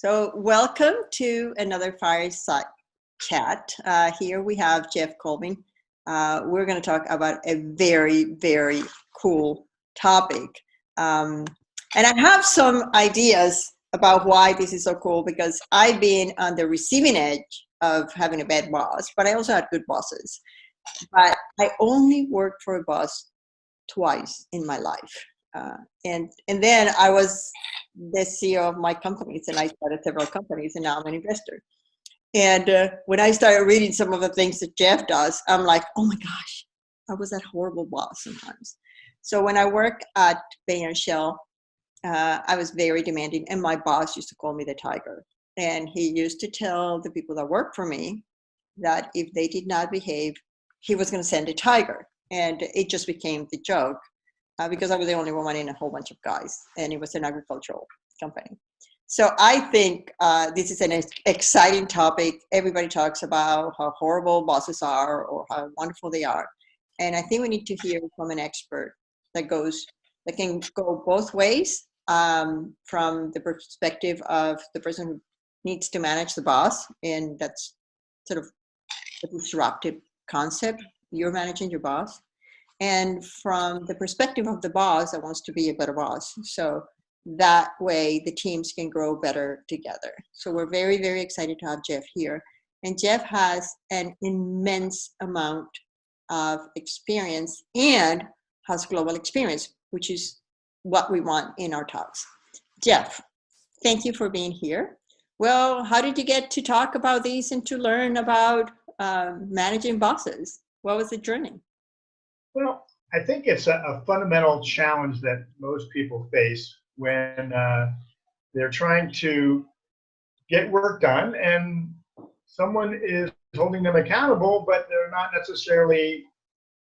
So welcome to another Fireside chat. Here we have Jeff Colvin. We're going to talk about a very, very cool topic. And I have some ideas about why this is so cool because I've been on the receiving edge of having a bad boss, but I also had good bosses. But I only worked for a boss twice in my life. And then I was the CEO of my companies, and I started several companies, and now I'm an investor. And when I started reading some of the things that Jeff does, I'm like, oh my gosh, I was that horrible boss sometimes. So when I worked at Bain & Shell, I was very demanding, and my boss used to call me the tiger. And he used to tell the people that worked for me that if they did not behave, he was going to send a tiger. And it just became the joke. Because I was the only woman in a whole bunch of guys, and it was an agricultural company. So I think this is an exciting topic. Everybody talks about how horrible bosses are or how wonderful they are. And I think we need to hear from an expert that can go both ways, from the perspective of the person who needs to manage the boss, and that's sort of a disruptive concept. You're managing your boss. And from the perspective of the boss that wants to be a better boss. So that way the teams can grow better together. So we're very, very excited to have Jeff here. And Jeff has an immense amount of experience and has global experience, which is what we want in our talks. Jeff, thank you for being here. Well, how did you get to talk about these and to learn about managing bosses? What was the journey? Well, I think it's a fundamental challenge that most people face when they're trying to get work done and someone is holding them accountable, but they're not necessarily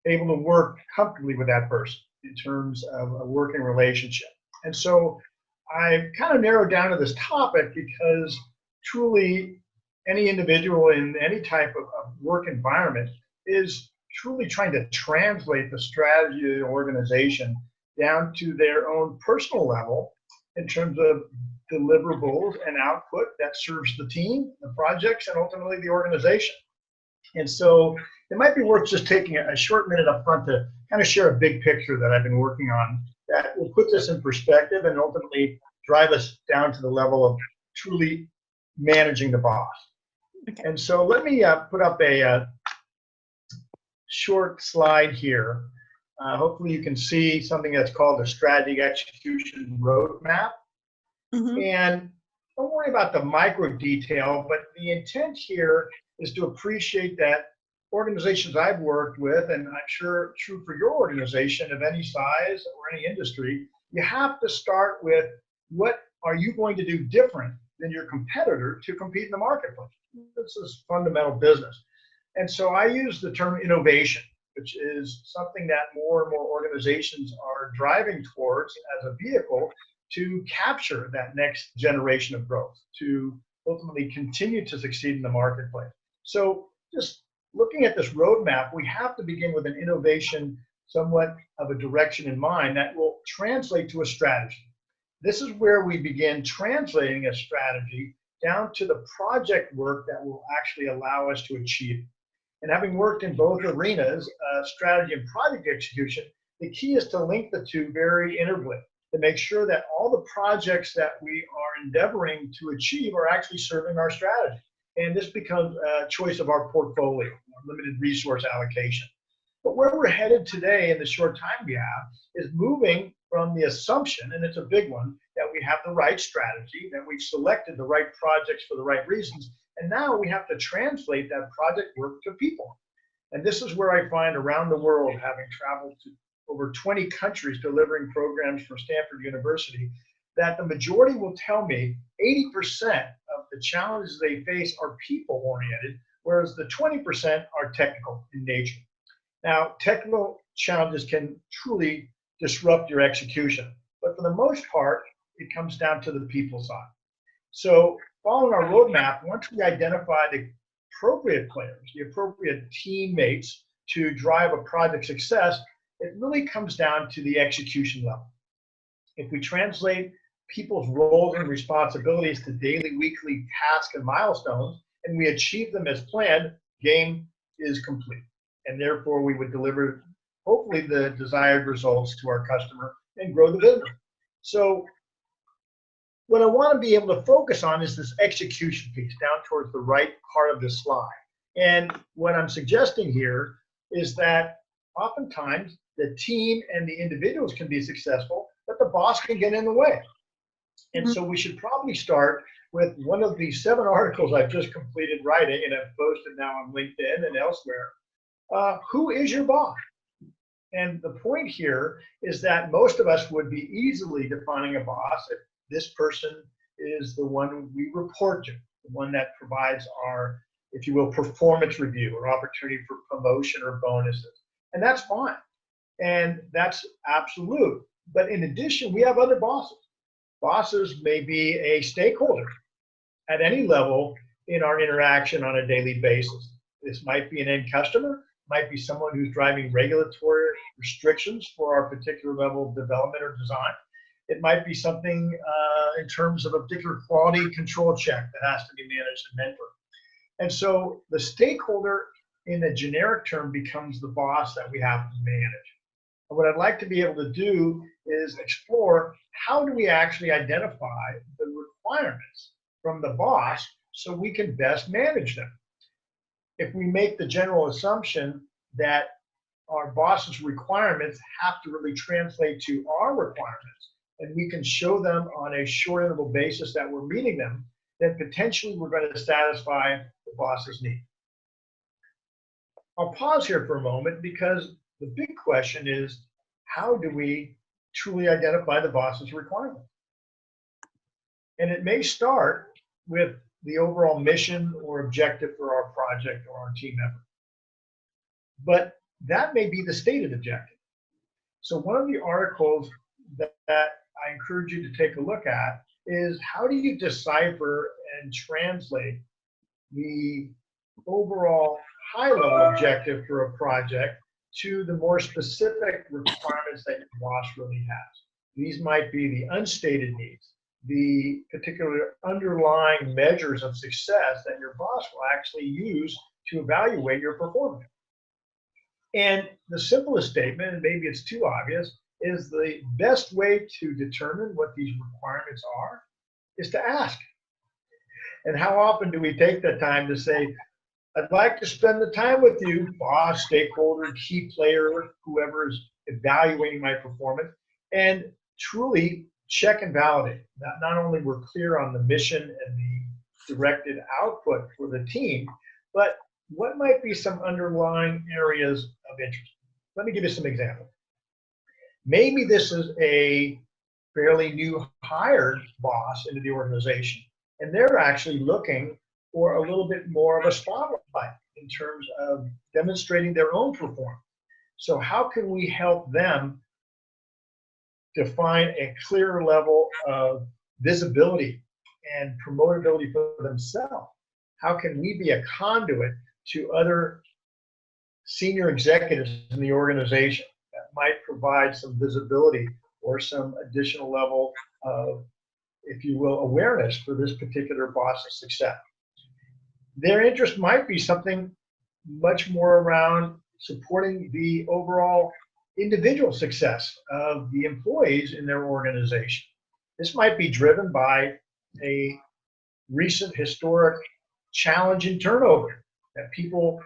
able to work comfortably with that person in terms of a working relationship. And so I kind of narrowed down to this topic because truly any individual in any type of work environment is truly trying to translate the strategy of the organization down to their own personal level in terms of deliverables and output that serves the team, the projects, and ultimately the organization. And so it might be worth just taking a short minute up front to kind of share a big picture that I've been working on that will put this in perspective and ultimately drive us down to the level of truly managing the boss. Okay. And so let me put up a short slide here. Hopefully you can see something that's called a strategy execution roadmap. Mm-hmm. And don't worry about the micro detail, but the intent here is to appreciate that organizations I've worked with, and I'm sure true for your organization of any size or any industry, you have to start with what are you going to do different than your competitor to compete in the marketplace. This is fundamental business. And so I use the term innovation, which is something that more and more organizations are driving towards as a vehicle to capture that next generation of growth, to ultimately continue to succeed in the marketplace. So just looking at this roadmap, we have to begin with an innovation, somewhat of a direction in mind that will translate to a strategy. This is where we begin translating a strategy down to the project work that will actually allow us to achieve. And having worked in both arenas, strategy and project execution, the key is to link the two very integrally to make sure that all the projects that we are endeavoring to achieve are actually serving our strategy. And this becomes a choice of our portfolio, limited resource allocation. But where we're headed today in the short time we have is moving from the assumption, and it's a big one, that we have the right strategy, that we've selected the right projects for the right reasons, and now we have to translate that project work to people. And this is where I find around the world, having traveled to over 20 countries delivering programs for Stanford University, that the majority will tell me 80% of the challenges they face are people-oriented, whereas the 20% are technical in nature. Now, technical challenges can truly disrupt your execution, but for the most part, it comes down to the people side. So following our roadmap, once we identify the appropriate players, the appropriate teammates to drive a project success, it really comes down to the execution level. If we translate people's roles and responsibilities to daily, weekly tasks and milestones, and we achieve them as planned, game is complete. And therefore, we would deliver, hopefully, the desired results to our customer and grow the business. So what I want to be able to focus on is this execution piece down towards the right part of the slide. And what I'm suggesting here is that oftentimes the team and the individuals can be successful, but the boss can get in the way. And so we should probably start with one of the 7 articles I've just completed writing, and I've posted now on LinkedIn and elsewhere. Who is your boss? And the point here is that most of us would be easily defining a boss if this person is the one we report to, the one that provides our, if you will, performance review or opportunity for promotion or bonuses. And that's fine. And that's absolute. But in addition, we have other bosses. Bosses may be a stakeholder at any level in our interaction on a daily basis. This might be an end customer, might be someone who's driving regulatory restrictions for our particular level of development or design. It might be something in terms of a particular quality control check that has to be managed and mentored. And so the stakeholder in a generic term becomes the boss that we have to manage. And what I'd like to be able to do is explore how do we actually identify the requirements from the boss so we can best manage them. If we make the general assumption that our boss's requirements have to really translate to our requirements, and we can show them on a short interval basis that we're meeting them, then potentially we're going to satisfy the boss's need. I'll pause here for a moment because the big question is, how do we truly identify the boss's requirements? And it may start with the overall mission or objective for our project or our team effort. But that may be the stated objective. So one of the articles that I encourage you to take a look at is, how do you decipher and translate the overall high-level objective for a project to the more specific requirements that your boss really has? These might be the unstated needs, the particular underlying measures of success that your boss will actually use to evaluate your performance. And the simplest statement, and maybe it's too obvious, is the best way to determine what these requirements are is to ask. And how often do we take the time to say, I'd like to spend the time with you, boss, stakeholder, key player, whoever is evaluating my performance, and truly check and validate that not only we're clear on the mission and the directed output for the team, but what might be some underlying areas of interest. Let me give you some examples. Maybe this is a fairly new hired boss into the organization, and they're actually looking for a little bit more of a spotlight in terms of demonstrating their own performance. So how can we help them define a clearer level of visibility and promotability for themselves? How can we be a conduit to other senior executives in the organization that might provide some visibility or some additional level of, if you will, awareness for this particular boss's success? Their interest might be something much more around supporting the overall individual success of the employees in their organization. This might be driven by a recent historic challenge in turnover, that people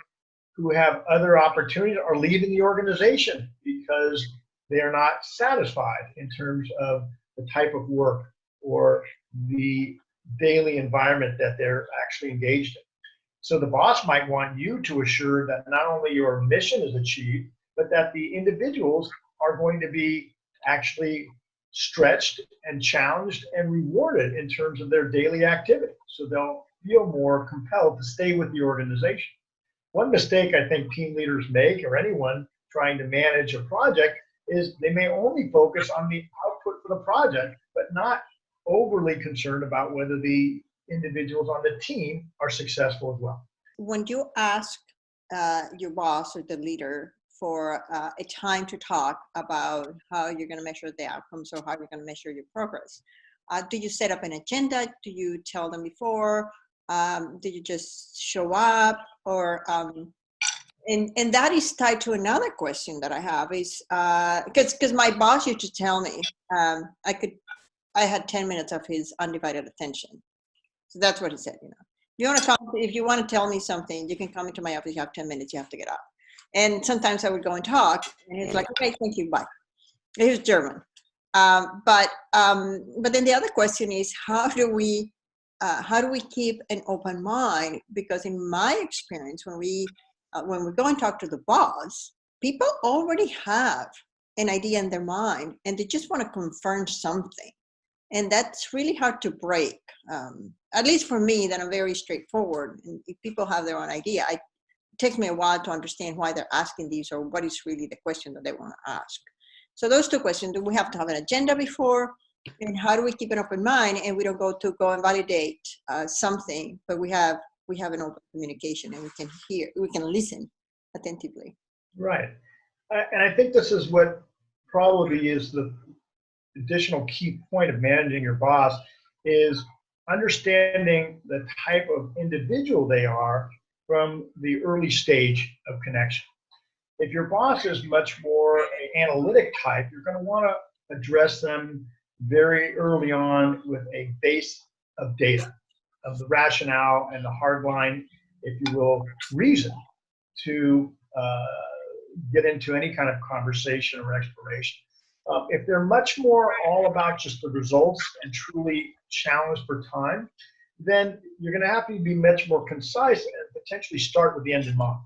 who have other opportunities are leaving the organization because they are not satisfied in terms of the type of work or the daily environment that they're actually engaged in. So the boss might want you to assure that not only your mission is achieved, but that the individuals are going to be actually stretched and challenged and rewarded in terms of their daily activity. So they'll feel more compelled to stay with the organization. One mistake I think team leaders make, or anyone trying to manage a project, is they may only focus on the output for the project, but not overly concerned about whether the individuals on the team are successful as well. When you ask your boss or the leader for a time to talk about how you're going to measure the outcomes or how you're going to measure your progress, Do you set up an agenda? Do you tell them before? Do you just show up? Or and that is tied to another question that I have is because my boss used to tell me I had 10 minutes of his undivided attention. So that's what he said, if you want to tell me something, you can come into my office, you have 10 minutes, you have to get out. And sometimes I would go and talk, and he's like, okay, thank you, bye. He was German. But then the other question is, how do we keep an open mind? Because in my experience, when we go and talk to the boss, people already have an idea in their mind, and they just want to confirm something. And that's really hard to break. At least for me, that I'm very straightforward. And if people have their own idea, it takes me a while to understand why they're asking these or what is really the question that they want to ask. So those two questions: do we have to have an agenda before? And how do we keep an open mind and we don't go and validate something, but we have an open communication and we can listen attentively. Right. And I think this is what probably is the additional key point of managing your boss, is understanding the type of individual they are from the early stage of connection. If your boss is much more an analytic type, you're going to want to address them very early on with a base of data, of the rationale and the hardline, if you will, reason to get into any kind of conversation or exploration. If they're much more all about just the results and truly challenged for time, then you're going to have to be much more concise and potentially start with the end in mind.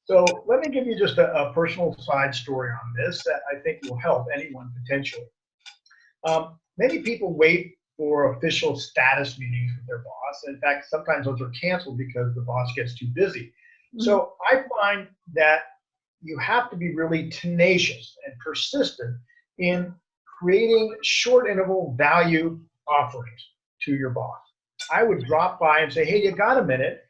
So let me give you just a personal side story on this that I think will help anyone potentially. Many people wait for official status meetings with their boss. In fact, sometimes those are canceled because the boss gets too busy. Mm-hmm. So I find that you have to be really tenacious and persistent in creating short interval value offerings to your boss. I would drop by and say, hey, you got a minute?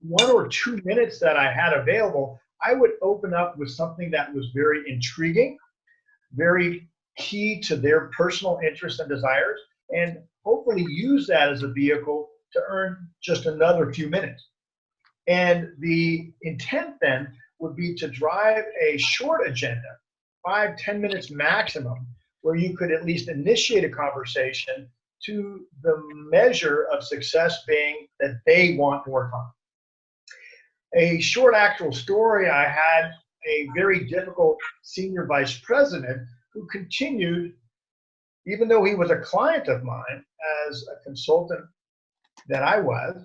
1 or 2 minutes that I had available, I would open up with something that was very intriguing, very key to their personal interests and desires, and hopefully use that as a vehicle to earn just another few minutes. And the intent then would be to drive a short agenda, 5-10 minutes maximum, where you could at least initiate a conversation to the measure of success being that they want more time. A short actual story, I had a very difficult senior vice president who continued, even though he was a client of mine as a consultant that I was,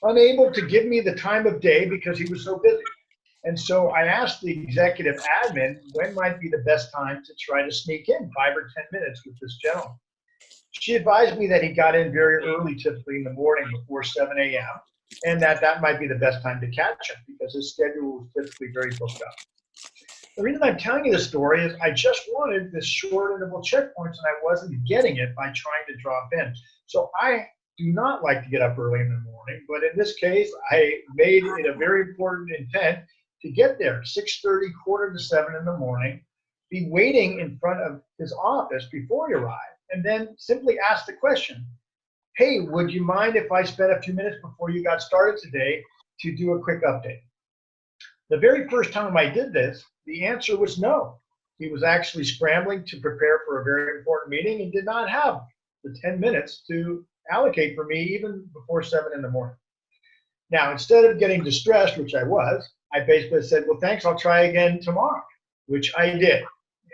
unable to give me the time of day because he was so busy. And so I asked the executive admin when might be the best time to try to sneak in 5 or 10 minutes with this gentleman. She advised me that he got in very early, typically in the morning before 7 a.m., and that might be the best time to catch him because his schedule was typically very booked up. The reason I'm telling you this story is I just wanted this short interval checkpoints and I wasn't getting it by trying to drop in. So I do not like to get up early in the morning, but in this case, I made it a very important intent to get there 6:30, 6:45 in the morning, be waiting in front of his office before he arrived, and then simply ask the question, hey, would you mind if I spent a few minutes before you got started today to do a quick update? The very first time I did this, the answer was no. He was actually scrambling to prepare for a very important meeting and did not have the 10 minutes to allocate for me even before 7 in the morning. Now, instead of getting distressed, which I was, I basically said, well, thanks, I'll try again tomorrow, which I did.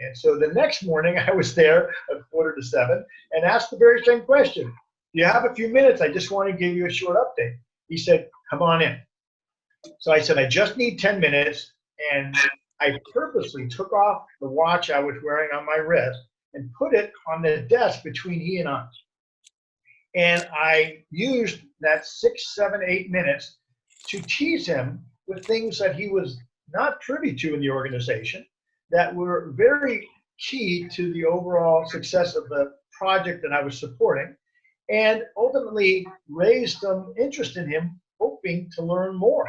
And so the next morning I was there at 6:45 and asked the very same question. Do you have a few minutes? I just want to give you a short update. He said, come on in. So I said, I just need 10 minutes. And I purposely took off the watch I was wearing on my wrist and put it on the desk between he and I. And I used that 6, 7, 8 minutes to tease him with things that he was not privy to in the organization that were very key to the overall success of the project that I was supporting, and ultimately raised some interest in him, hoping to learn more.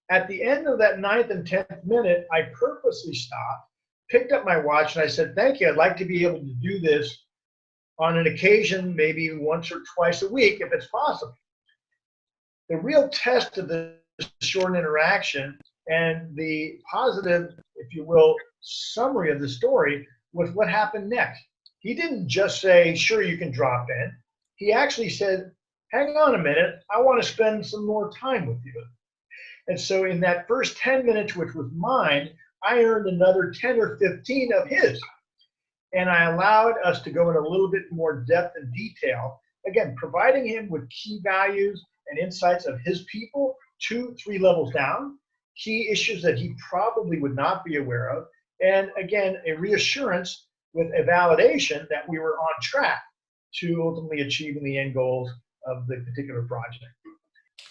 At the end of that 9th and 10th minute, I purposely stopped, picked up my watch, and I said, thank you, I'd like to be able to do this on an occasion, maybe once or twice a week, if it's possible. The real test of this short interaction and the positive, if you will, summary of the story was what happened next. He didn't just say, sure, you can drop in. He actually said, hang on a minute, I want to spend some more time with you. And so in that first 10 minutes, which was mine, I earned another 10 or 15 of his. And I allowed us to go in a little bit more depth and detail, again, providing him with key values and insights of his people 2-3 levels down, key issues that he probably would not be aware of, and again, a reassurance with a validation that we were on track to ultimately achieving the end goals of the particular project.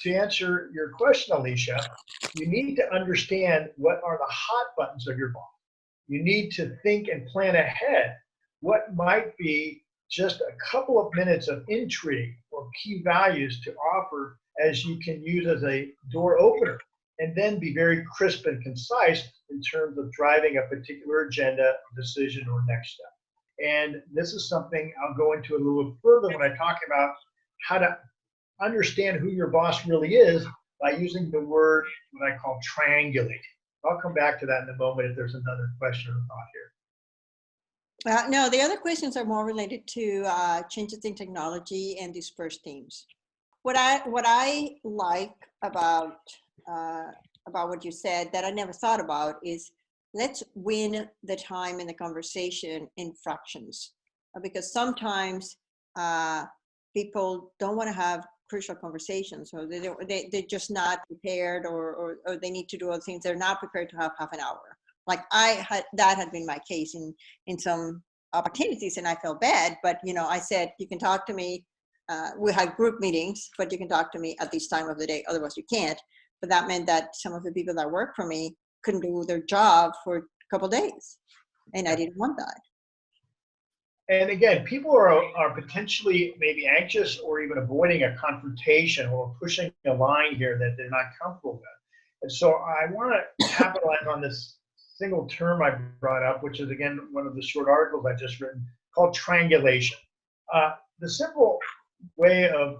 To answer your question, Alicia, you need to understand what are the hot buttons of your boss. You need to think and plan ahead what might be just a couple of minutes of intrigue or key values to offer as you can use as a door opener, and then be very crisp and concise in terms of driving a particular agenda, decision, or next step. And this is something I'll go into a little further when I talk about how to understand who your boss really is by using the word, what I call triangulate. I'll come back to that in a moment if there's another question or thought here. No, the other questions are more related to changes in technology and dispersed teams. What I like about what you said that I never thought about is let's win the time in the conversation in fractions, because sometimes people don't want to have crucial conversations, or they're just not prepared, or they need to do other things. They're not prepared to have half an hour. Like that had been my case in some opportunities, and I felt bad. But I said, you can talk to me. We had group meetings, but you can talk to me at this time of the day. Otherwise, you can't. But that meant that some of the people that work for me couldn't do their job for a couple of days, and I didn't want that. And again, people are potentially maybe anxious or even avoiding a confrontation or pushing a line here that they're not comfortable with. And so I want to capitalize on this single term I brought up, which is, again, one of the short articles I just written, called triangulation. The simple way of,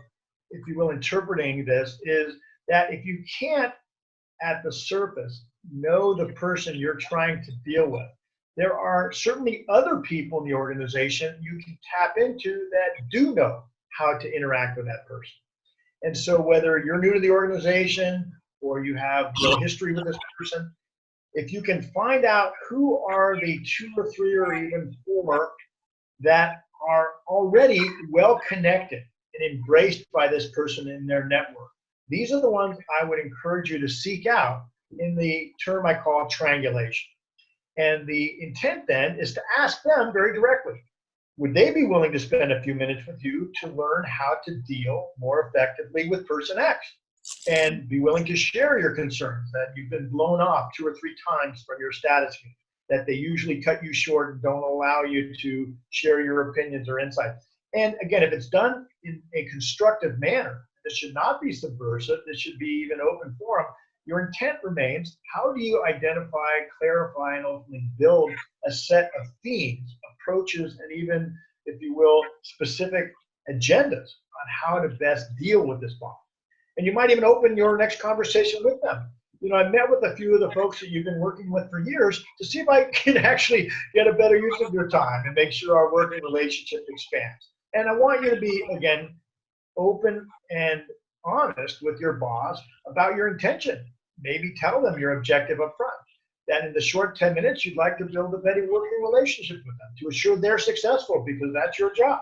if you will, interpreting this is that if you can't, at the surface, know the person you're trying to deal with, there are certainly other people in the organization you can tap into that do know how to interact with that person. And so whether you're new to the organization or you have no history with this person, if you can find out who are the 2 or 3 or even 4 that are already well connected and embraced by this person in their network, these are the ones I would encourage you to seek out in the term I call triangulation. And the intent then is to ask them very directly, would they be willing to spend a few minutes with you to learn how to deal more effectively with person X? And be willing to share your concerns that you've been blown off 2 or 3 times from your status meeting, that they usually cut you short and don't allow you to share your opinions or insights. And again, if it's done in a constructive manner, this should not be subversive, this should be even open forum. Your intent remains, how do you identify, clarify, and ultimately build a set of themes, approaches, and even, if you will, specific agendas on how to best deal with this problem? And you might even open your next conversation with them. I met with a few of the folks that you've been working with for years to see if I can actually get a better use of your time and make sure our working relationship expands. And I want you to be, again, open and honest with your boss about your intention. Maybe tell them your objective up front, that in the short 10 minutes, you'd like to build a better working relationship with them to assure they're successful, because that's your job.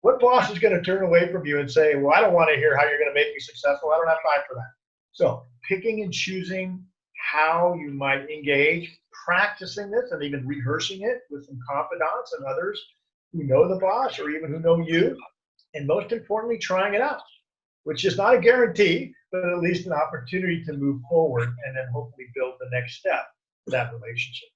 What boss is going to turn away from you and say, well, I don't want to hear how you're going to make me successful. I don't have time for that. So picking and choosing how you might engage, practicing this and even rehearsing it with some confidants and others who know the boss or even who know you, and most importantly, trying it out, which is not a guarantee, but at least an opportunity to move forward and then hopefully build the next step for that relationship.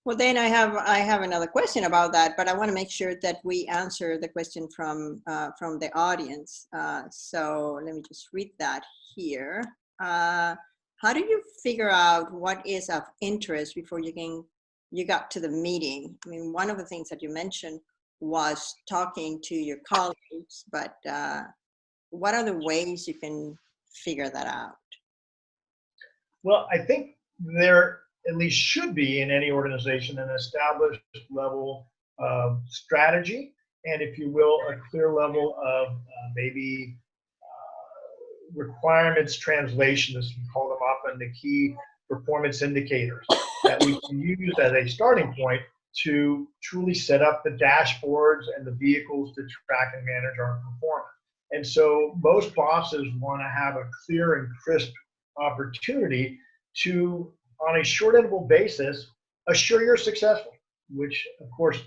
Well, then I have another question about that, but I want to make sure that we answer the question from the audience. So let me just read that here. How do you figure out what is of interest before you got to the meeting? I mean, one of the things that you mentioned was talking to your colleagues, but what are the ways you can figure that out? Well, I think there at least should be in any organization an established level of strategy and, if you will, a clear level of maybe requirements translation, as we call them often, the key performance indicators that we can use as a starting point to truly set up the dashboards and the vehicles to track and manage our performance. And so most bosses want to have a clear and crisp opportunity to, on a short interval basis, assure you're successful, which of course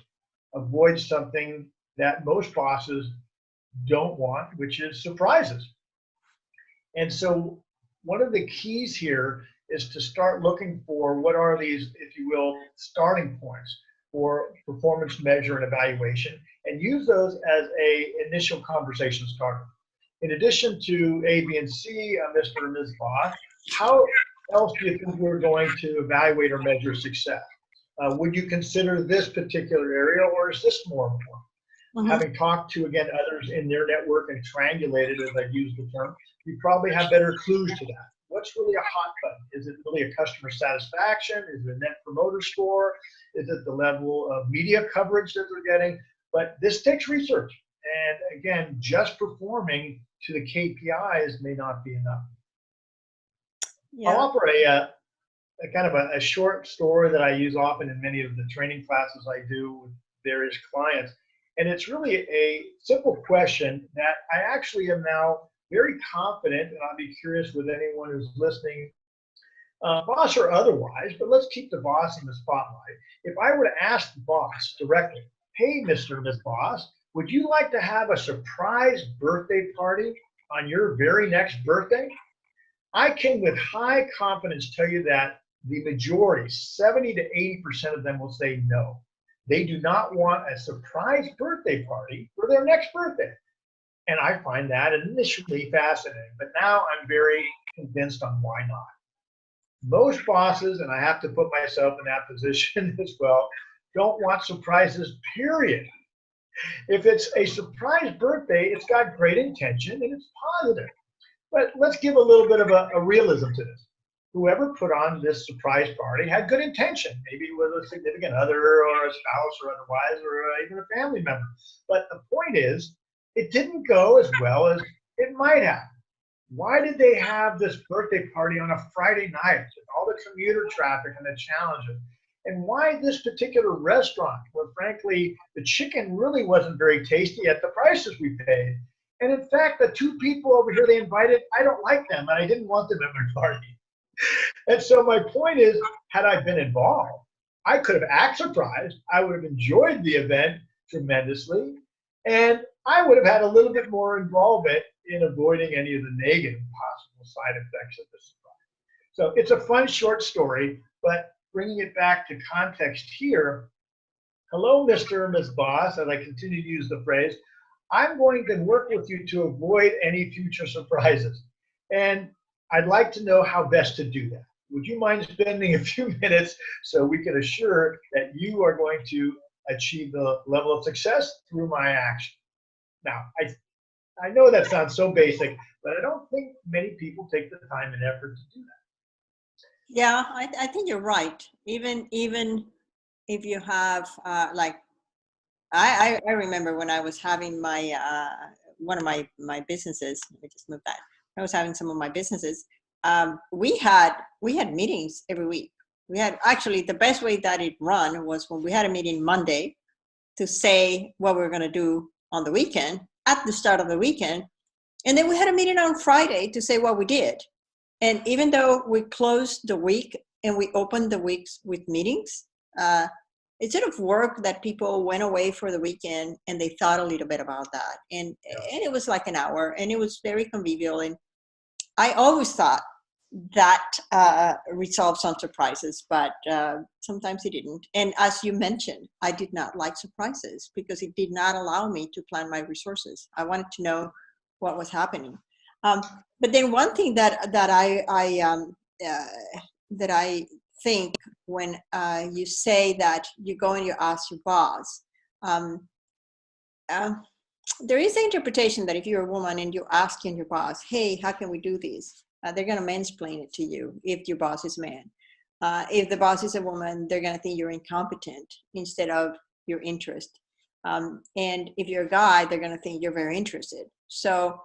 avoids something that most bosses don't want, which is surprises. And so one of the keys here is to start looking for what are these, if you will, starting points for performance measure and evaluation, and use those as a initial conversation starter. In addition to A, B, and C, Mr. and Ms. Boss, how else do you think we're going to evaluate or measure success? Would you consider this particular area, or is this more important? Mm-hmm. Having talked to, again, others in their network and triangulated, as I use the term, you probably have better clues to that. What's really a hot button? Is it really a customer satisfaction? Is it a net promoter score? Is it the level of media coverage that they're getting? But this takes research. And again, just performing to the KPIs may not be enough. Yeah. I'll offer a kind of a short story that I use often in many of the training classes I do with various clients. And it's really a simple question that I actually am now very confident, and I'll be curious with anyone who's listening, boss or otherwise, but let's keep the boss in the spotlight. If I were to ask the boss directly, hey, Mr. and Ms. Boss, would you like to have a surprise birthday party on your very next birthday? I can with high confidence tell you that the majority, 70 to 80% of them will say no. They do not want a surprise birthday party for their next birthday. And I find that initially fascinating, but now I'm very convinced on why not. Most bosses, and I have to put myself in that position as well, don't want surprises, period. If it's a surprise birthday, it's got great intention and it's positive. But let's give a little bit of a realism to this. Whoever put on this surprise party had good intention, maybe with a significant other or a spouse or otherwise, or even a family member. But the point is, it didn't go as well as it might have. Why did they have this birthday party on a Friday night with all the commuter traffic and the challenges? And why this particular restaurant, where frankly, the chicken really wasn't very tasty at the prices we paid? And in fact, the two people over here they invited, I don't like them, and I didn't want them at my party. And so my point is, had I been involved, I could have acted surprised. I would have enjoyed the event tremendously, and I would have had a little bit more involvement in avoiding any of the negative possible side effects of the surprise. So it's a fun short story, but bringing it back to context here, hello, Mr. and Ms. Boss, as I continue to use the phrase, I'm going to work with you to avoid any future surprises. And I'd like to know how best to do that. Would you mind spending a few minutes so we can assure that you are going to achieve the level of success through my action? Now, I know that sounds so basic, but I don't think many people take the time and effort to do that. Yeah, I think you're right. Even if you have like, I remember when I was having my one of my businesses. Let me just move that. I was having some of my businesses. We had meetings every week. We had actually the best way that it run was when we had a meeting Monday to say what we were going to do on the weekend at the start of the weekend, and then we had a meeting on Friday to say what we did. And even though we closed the week and we opened the weeks with meetings, it sort of worked that people went away for the weekend and they thought a little bit about that. And it was like an hour, and it was very convivial. And I always thought that resolved some surprises, but sometimes it didn't. And as you mentioned, I did not like surprises because it did not allow me to plan my resources. I wanted to know what was happening. But then one thing that I think when you say that you go and you ask your boss, there is an interpretation that if you're a woman and you're asking your boss, hey, how can we do this? They're going to mansplain it to you if your boss is a man. If the boss is a woman, they're going to think you're incompetent instead of your interest. And if you're a guy, they're going to think you're very interested. So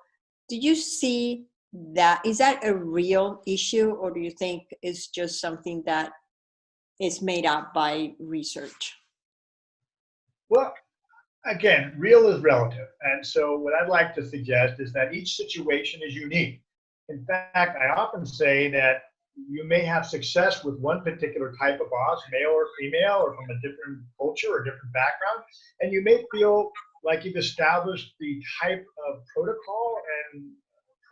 do you see that? Is that a real issue, or do you think it's just something that is made up by research? Well, again, real is relative. And so what I'd like to suggest is that each situation is unique. In fact, I often say that you may have success with one particular type of boss, male or female, or from a different culture or different background, and you may feel like you've established the type of protocol and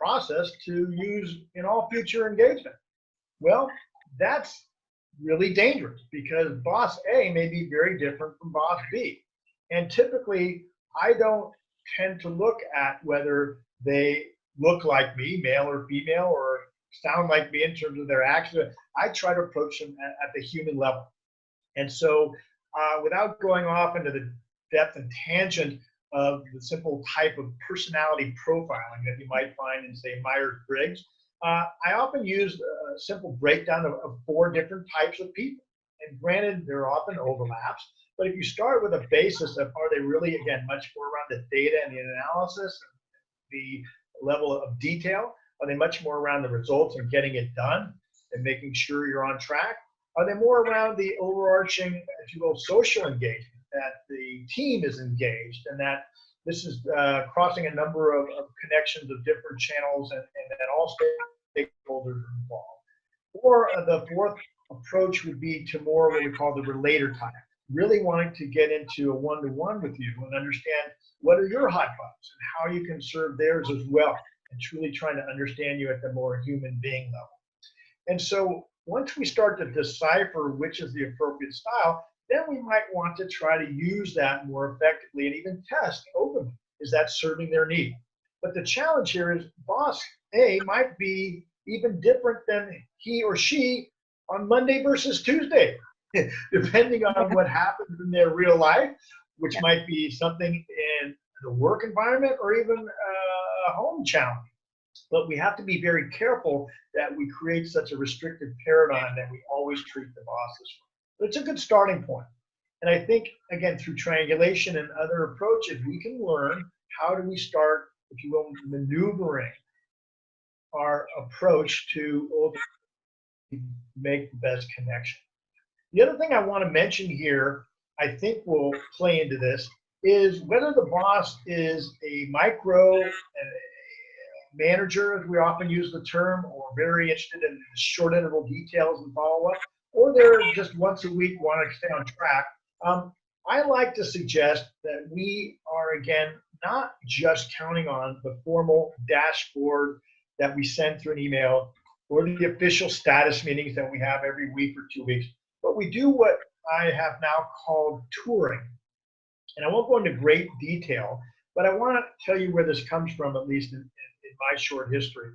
process to use in all future engagement. Well, that's really dangerous because boss A may be very different from boss B. And typically, I don't tend to look at whether they look like me, male or female, or sound like me in terms of their actions. I try to approach them at the human level. And so without going off into the depth and tangent of the simple type of personality profiling that you might find in, say, Myers-Briggs, I often use a simple breakdown of 4 different types of people. And granted, there are often overlaps, but if you start with a basis of, are they really, again, much more around the data and the analysis, the level of detail? Are they much more around the results and getting it done and making sure you're on track? Are they more around the overarching, if you will, social engagement, that the team is engaged and that this is crossing a number of connections of different channels and that all stakeholders are involved? Or the fourth approach would be to more what we call the relator type, really wanting to get into a one-to-one with you and understand what are your hot buttons and how you can serve theirs as well, and truly trying to understand you at the more human being level. And so once we start to decipher which is the appropriate style, then we might want to try to use that more effectively and even test openly. Is that serving their need? But the challenge here is boss A might be even different than he or she on Monday versus Tuesday, depending on what happens in their real life, which might be something in the work environment or even a home challenge. But we have to be very careful that we create such a restrictive paradigm that we always treat the bosses. But it's a good starting point. And I think, again, through triangulation and other approaches, we can learn how do we start, if you will, maneuvering our approach to ultimately make the best connection. The other thing I want to mention here, I think will play into this, is whether the boss is a micro manager, as we often use the term, or very interested in short interval details and follow-up, or they're just once a week want to stay on track. I like to suggest that we are, again, not just counting on the formal dashboard that we send through an email or the official status meetings that we have every week or 2 weeks, but we do what I have now called touring. And I won't go into great detail, but I want to tell you where this comes from, at least in my short history.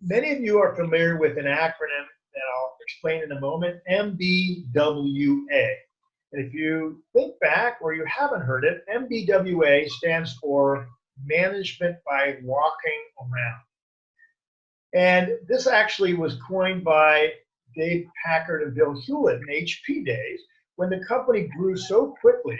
Many of you are familiar with an acronym that I'll explain in a moment, MBWA. And if you think back or you haven't heard it, MBWA stands for Management by Walking Around. And this actually was coined by Dave Packard and Bill Hewlett in HP days, when the company grew so quickly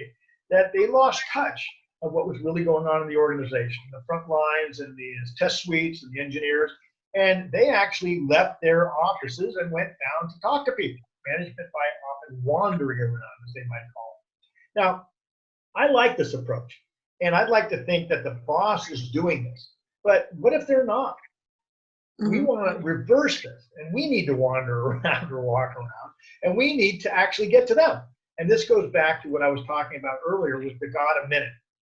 that they lost touch of what was really going on in the organization, the front lines and the test suites and the engineers. And they actually left their offices and went down to talk to people, management by often wandering around, as they might call it. Now, I like this approach, and I'd like to think that the boss is doing this. But what if they're not? We want to reverse this, and we need to wander around or walk around, and we need to actually get to them. And this goes back to what I was talking about earlier with the God a minute,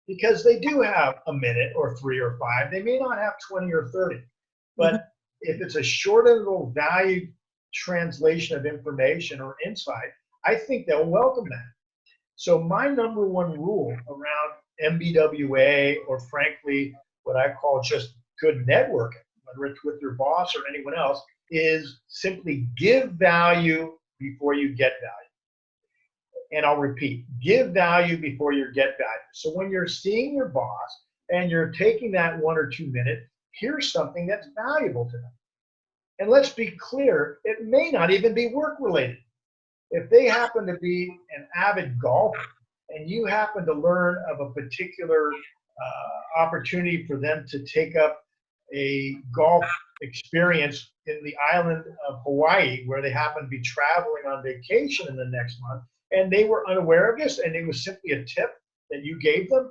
because they do have a minute or 3 or 5. They may not have 20 or 30, but if it's a short interval value translation of information or insight, I think they'll welcome that. So my number one rule around MBWA, or frankly, what I call just good networking, whether it's with your boss or anyone else, is simply give value before you get value. And I'll repeat, give value before you get value. So when you're seeing your boss and you're taking that 1 or 2 minutes, here's something that's valuable to them. And let's be clear, it may not even be work related. If they happen to be an avid golfer and you happen to learn of a particular opportunity for them to take up a golf experience in the island of Hawaii, where they happen to be traveling on vacation in the next month, and they were unaware of this, and it was simply a tip that you gave them,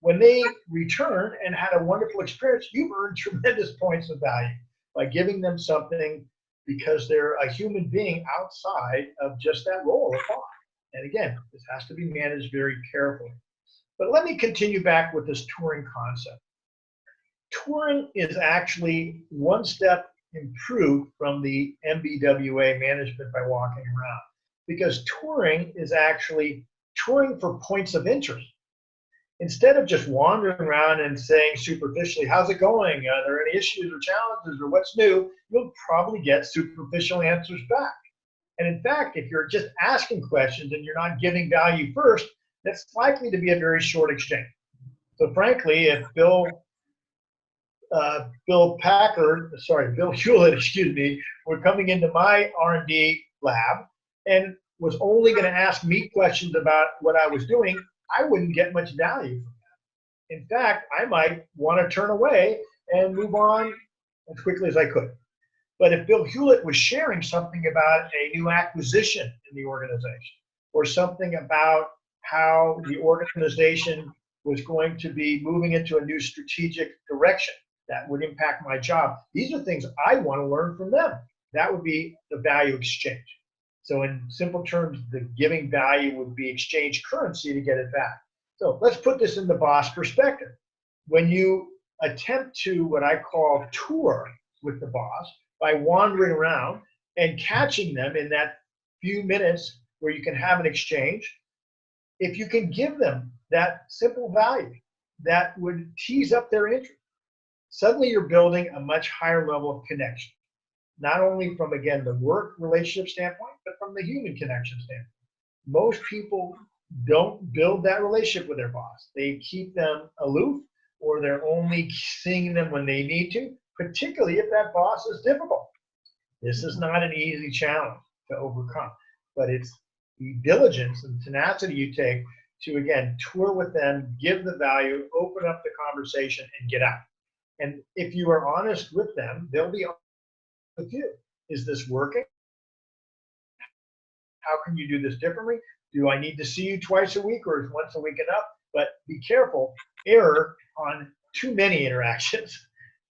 when they return and had a wonderful experience, you've earned tremendous points of value by giving them something, because they're a human being outside of just that role of boss. And again, this has to be managed very carefully. But let me continue back with this touring concept. Touring is actually one step improved from the MBWA, management by walking around, because touring is actually touring for points of interest. Instead of just wandering around and saying superficially, how's it going? Are there any issues or challenges or what's new? You'll probably get superficial answers back. And in fact, if you're just asking questions and you're not giving value first, that's likely to be a very short exchange. So frankly, if Bill Hewlett, were coming into my R&D lab and was only going to ask me questions about what I was doing, I wouldn't get much value from that. In fact, I might want to turn away and move on as quickly as I could. But if Bill Hewlett was sharing something about a new acquisition in the organization, or something about how the organization was going to be moving into a new strategic direction that would impact my job, these are things I want to learn from them. That would be the value exchange. So in simple terms, the giving value would be exchange currency to get it back. So let's put this in the boss perspective. When you attempt to, what I call, tour with the boss by wandering around and catching them in that few minutes where you can have an exchange, if you can give them that simple value that would tease up their interest, suddenly you're building a much higher level of connection. Not only from, again, the work relationship standpoint, but from the human connection standpoint. Most people don't build that relationship with their boss. They keep them aloof, or they're only seeing them when they need to, particularly if that boss is difficult. This is not an easy challenge to overcome, but it's the diligence and tenacity you take to, again, tour with them, give the value, open up the conversation, and get out. And if you are honest with them, they'll be honest with you. Is this working? How can you do this differently? Do I need to see you twice a week, or is once a week enough? But be careful, error on too many interactions.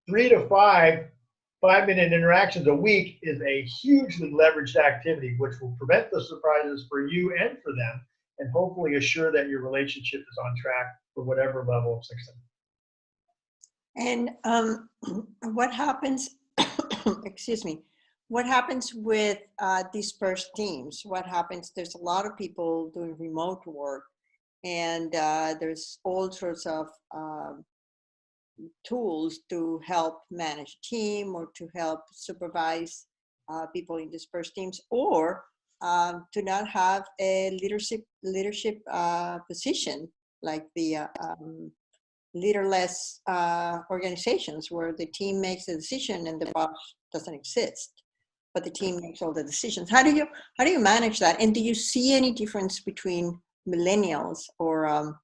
3 to 5-minute interactions a week is a hugely leveraged activity, which will prevent the surprises for you and for them, and hopefully assure that your relationship is on track for whatever level of success. And what happens, excuse me, what happens with dispersed teams? What happens, there's a lot of people doing remote work, and there's all sorts of tools to help manage a team, or to help supervise people in dispersed teams, or to not have a leadership position, like the leaderless organizations, where the team makes a decision and the boss doesn't exist, but the team makes all the decisions. How do you manage that? And do you see any difference between millennials or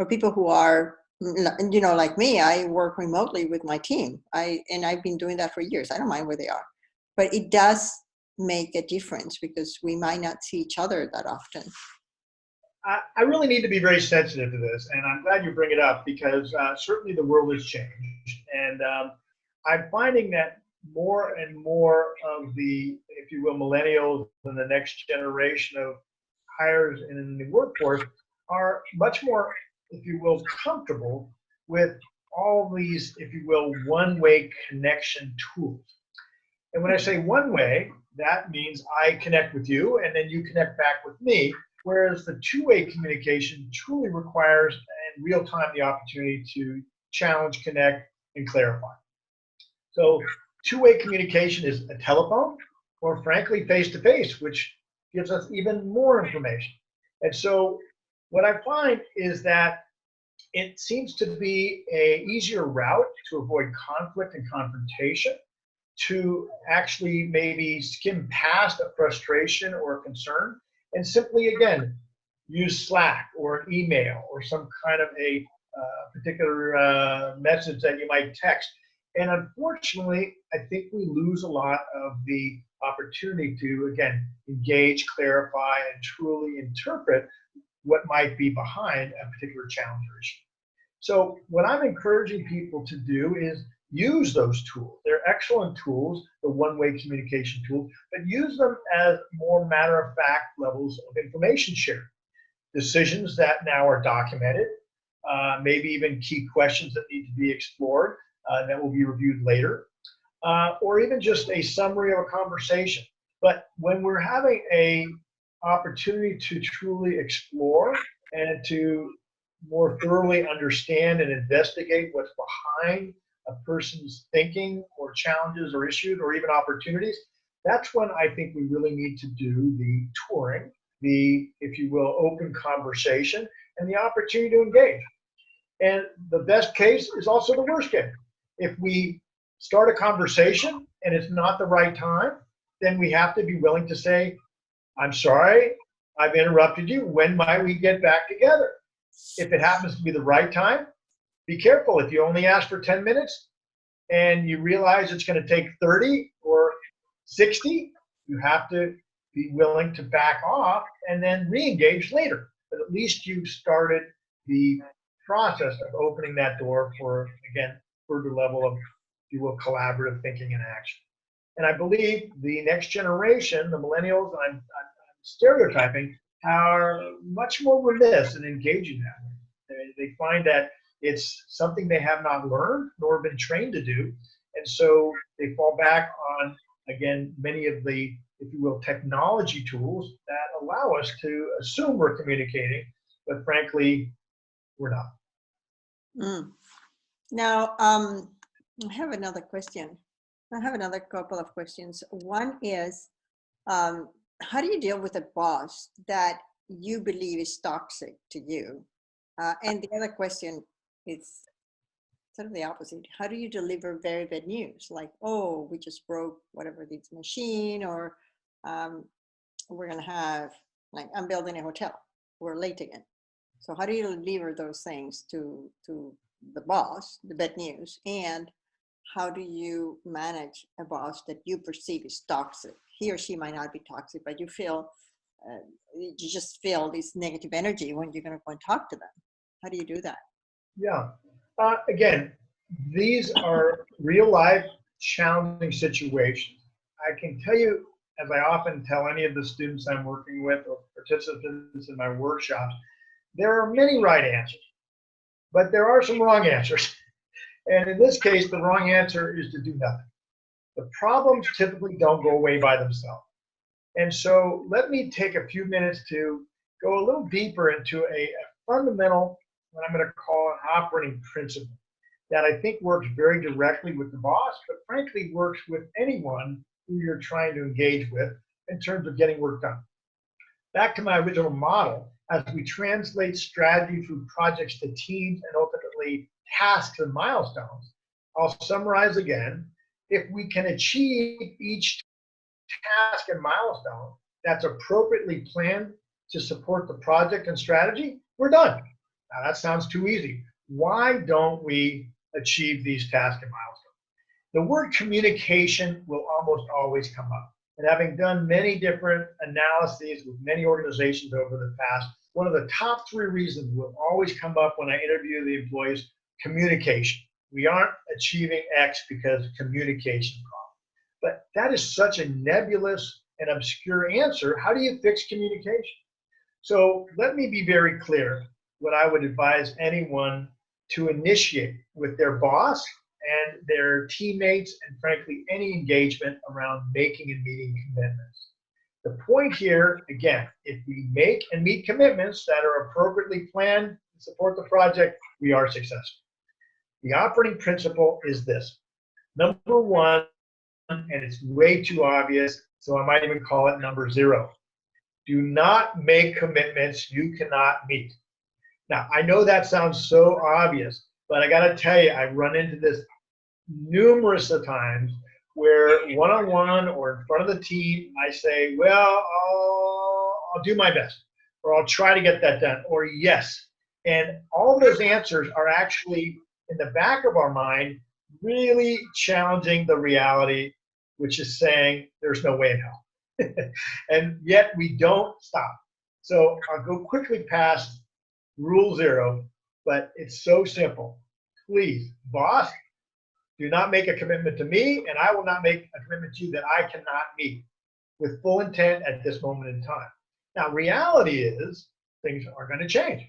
people who are, like me? I work remotely with my team. I've been doing that for years. I don't mind where they are, but it does make a difference because we might not see each other that often. I really need to be very sensitive to this, and I'm glad you bring it up, because certainly the world has changed, and I'm finding that more and more of the, if you will, millennials and the next generation of hires in the workforce are much more, if you will, comfortable with all these, if you will, one-way connection tools. And when I say one way, that means I connect with you and then you connect back with me, whereas the two-way communication truly requires in real time the opportunity to challenge, connect, and clarify. So two-way communication is a telephone, or frankly face-to-face, which gives us even more information. And so what I find is that it seems to be a easier route to avoid conflict and confrontation, to actually maybe skim past a frustration or a concern and simply, again, use Slack or an email or some kind of a particular message that you might text. And unfortunately, I think we lose a lot of the opportunity to, again, engage, clarify, and truly interpret what might be behind a particular challenge or issue. So what I'm encouraging people to do is use those tools. They're excellent tools, the one-way communication tools, but use them as more matter-of-fact levels of information sharing. Decisions that now are documented, maybe even key questions that need to be explored that will be reviewed later, or even just a summary of a conversation. But when we're having a opportunity to truly explore and to more thoroughly understand and investigate what's behind a person's thinking or challenges or issues or even opportunities, that's when I think we really need to do the touring, the, if you will, open conversation and the opportunity to engage. And the best case is also the worst case. If we start a conversation and it's not the right time, then we have to be willing to say, I'm sorry, I've interrupted you. When might we get back together? If it happens to be the right time, be careful. If you only ask for 10 minutes and you realize it's going to take 30 or 60, you have to be willing to back off and then re-engage later. But at least you've started the process of opening that door for, again, further level of, if you will, collaborative thinking and action. And I believe the next generation, the millennials, I'm stereotyping, are much more remiss in engaging that way. They find that it's something they have not learned nor been trained to do. And so they fall back on, again, many of the, if you will, technology tools that allow us to assume we're communicating, but frankly, we're not. Now, I have another question. I have another couple of questions. One is, how do you deal with a boss that you believe is toxic to you? And the other question is sort of the opposite. How do you deliver very bad news? Like, oh, we just broke whatever this machine, or we're going to have, like, I'm building a hotel, we're late again. So how do you deliver those things to the boss, the bad news? And how do you manage a boss that you perceive is toxic? He or she might not be toxic, but you just feel this negative energy when you're going to go and talk to them. How do you do that? Yeah. Again, these are real life challenging situations. I can tell you, as I often tell any of the students I'm working with or participants in my workshops, there are many right answers, but there are some wrong answers. And in this case, the wrong answer is to do nothing. The problems typically don't go away by themselves. And so let me take a few minutes to go a little deeper into a fundamental, what I'm going to call an operating principle that I think works very directly with the boss, but frankly works with anyone who you're trying to engage with in terms of getting work done. Back to my original model, as we translate strategy through projects to teams and ultimately tasks and milestones, I'll summarize again. If we can achieve each task and milestone that's appropriately planned to support the project and strategy, we're done. Now that sounds too easy. Why don't we achieve these tasks and milestones? The word communication will almost always come up. And having done many different analyses with many organizations over the past, one of the top 3 reasons will always come up when I interview the employees: communication. We aren't achieving X because of communication problem. But that is such a nebulous and obscure answer. How do you fix communication? So let me be very clear what I would advise anyone to initiate with their boss and their teammates, and frankly, any engagement around making and meeting commitments. The point here, again, if we make and meet commitments that are appropriately planned to support the project, we are successful. The operating principle is this. Number 1, and it's way too obvious, so I might even call it number 0. Do not make commitments you cannot meet. Now, I know that sounds so obvious, but I got to tell you, I run into this numerous of times where one-on-one or in front of the team, I say, well, I'll do my best, or I'll try to get that done, or yes. And all those answers are actually in the back of our mind, really challenging the reality, which is saying there's no way in hell. And yet we don't stop. So I'll go quickly past rule 0, but it's so simple. Please, boss, do not make a commitment to me, and I will not make a commitment to you that I cannot meet with full intent at this moment in time. Now, reality is things are going to change.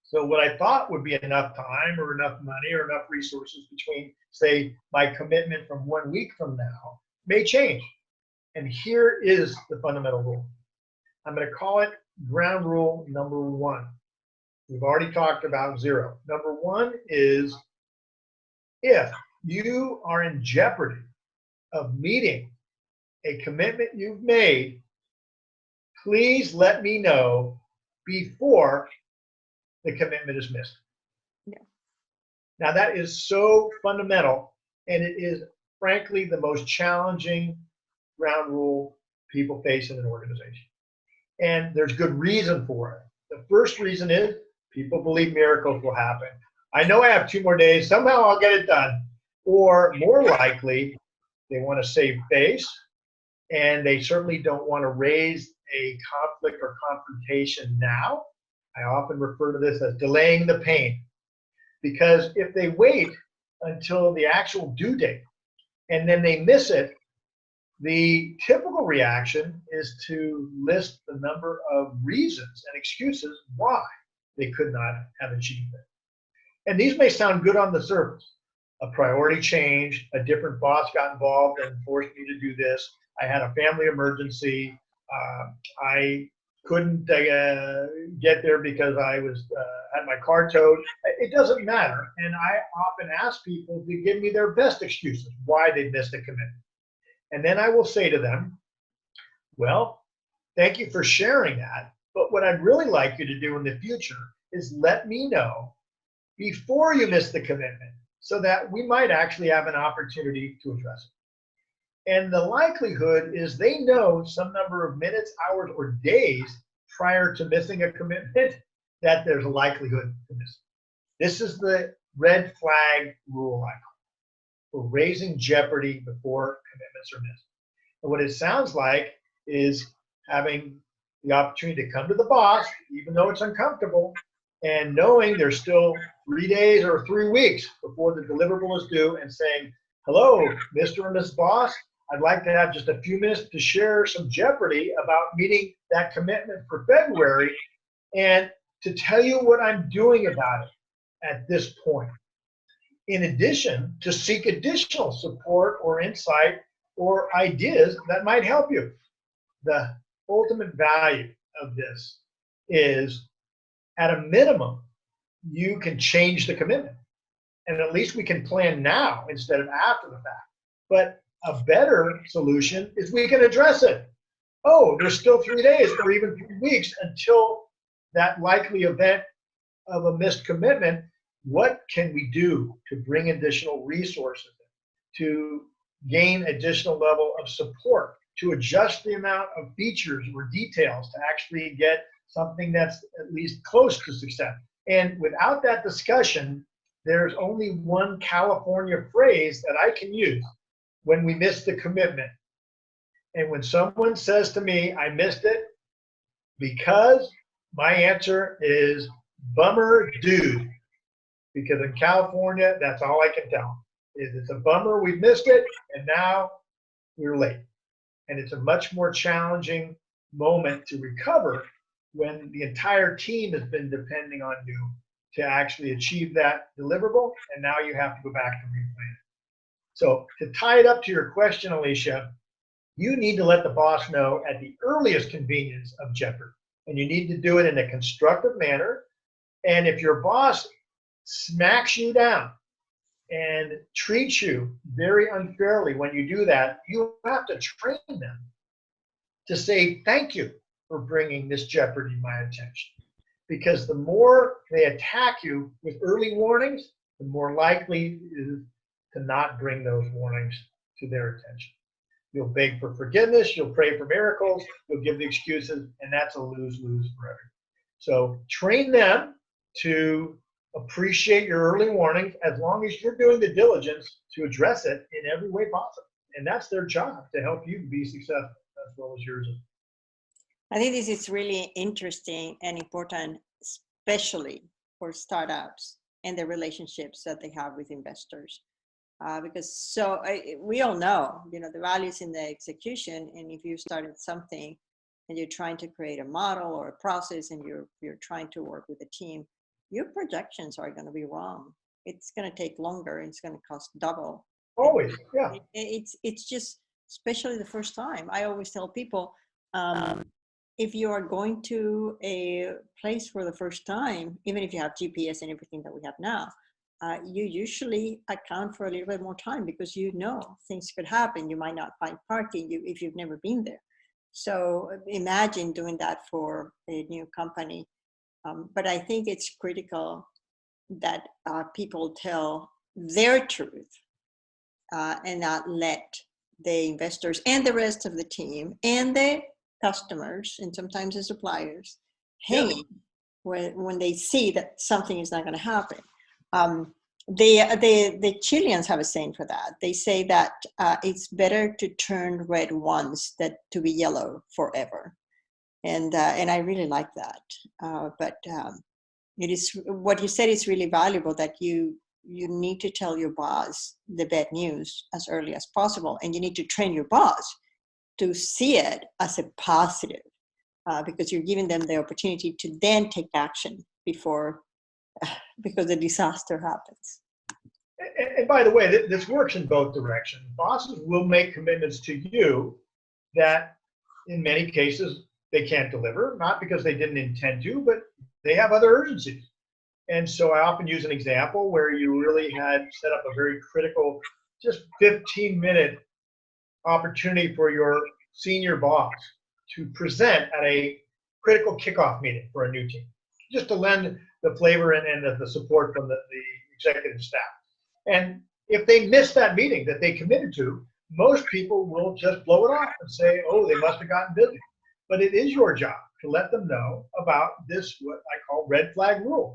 So what I thought would be enough time or enough money or enough resources between, say, my commitment from 1 week from now may change. And here is the fundamental rule. I'm going to call it ground rule number 1. We've already talked about 0. Number 1 is if you are in jeopardy of meeting a commitment you've made, please let me know before the commitment is missed. Yeah. Now that is so fundamental, and it is frankly the most challenging ground rule people face in an organization. And there's good reason for it. The first reason is people believe miracles will happen. I know I have 2 more days, somehow I'll get it done. Or more likely, they want to save face, and they certainly don't want to raise a conflict or confrontation now. I often refer to this as delaying the pain, because if they wait until the actual due date and then they miss it, the typical reaction is to list the number of reasons and excuses why they could not have achieved it. And these may sound good on the surface. A priority change, a different boss got involved and forced me to do this. I had a family emergency. I couldn't get there because I was had my car towed. It doesn't matter. And I often ask people to give me their best excuses why they missed a commitment. And then I will say to them, well, thank you for sharing that. But what I'd really like you to do in the future is let me know before you miss the commitment, so that we might actually have an opportunity to address it. And the likelihood is they know some number of minutes, hours, or days prior to missing a commitment that there's a likelihood to miss it. This is the red flag rule I call it, for raising jeopardy before commitments are missed. And what it sounds like is having the opportunity to come to the boss, even though it's uncomfortable, and knowing there's still 3 days or 3 weeks before the deliverable is due, and saying, hello, Mr. and Ms. Boss, I'd like to have just a few minutes to share some jeopardy about meeting that commitment for February, and to tell you what I'm doing about it at this point. In addition, to seek additional support or insight or ideas that might help you. The ultimate value of this is, at a minimum, you can change the commitment. And at least we can plan now instead of after the fact. But a better solution is we can address it. Oh, there's still 3 days or even 3 weeks until that likely event of a missed commitment. What can we do to bring additional resources, to gain additional level of support, to adjust the amount of features or details to actually get something that's at least close to success? And without that discussion, there's only one California phrase that I can use when we miss the commitment. And when someone says to me, I missed it because, my answer is, bummer, dude. Because in California, that's all I can tell. It's a bummer we missed it, and now we're late. And it's a much more challenging moment to recover when the entire team has been depending on you to actually achieve that deliverable, and now you have to go back and replan it. So to tie it up to your question, Alicia, you need to let the boss know at the earliest convenience of jeopardy, and you need to do it in a constructive manner. And if your boss smacks you down and treats you very unfairly when you do that, you have to train them to say thank you for bringing this jeopardy to my attention. Because the more they attack you with early warnings, the more likely it is to not bring those warnings to their attention. You'll beg for forgiveness, you'll pray for miracles, you'll give the excuses, and that's a lose-lose for everyone. So train them to appreciate your early warnings as long as you're doing the diligence to address it in every way possible. And that's their job, to help you be successful as well as yours is. I think this is really interesting and important, especially for startups and the relationships that they have with investors. Because we all know, the values in the execution, and if you started something and you're trying to create a model or a process and you're trying to work with a team, your projections are going to be wrong. It's going to take longer and it's going to cost double. Always, yeah. It's just, especially the first time. I always tell people, if you are going to a place for the first time, even if you have GPS and everything that we have now, you usually account for a little bit more time because things could happen. You might not find parking if you've never been there. So imagine doing that for a new company. But I think it's critical that people tell their truth and not let the investors and the rest of the team and the customers and sometimes the suppliers hang when they see that something is not going to happen. The Chileans have a saying for that. They say that it's better to turn red once than to be yellow forever. And I really like that. But it is what you said is really valuable, that you need to tell your boss the bad news as early as possible, and you need to train your boss to see it as a positive, because you're giving them the opportunity to then take action because the disaster happens. And by the way, this works in both directions. Bosses will make commitments to you that in many cases they can't deliver, not because they didn't intend to, but they have other urgencies. And so I often use an example where you really had set up a very critical, just 15-minute opportunity for your senior boss to present at a critical kickoff meeting for a new team, just to lend the flavor and the support from the executive staff. And if they miss that meeting that they committed to, most people will just blow it off and say, oh, they must have gotten busy. But it is your job to let them know about this, what I call red flag rule.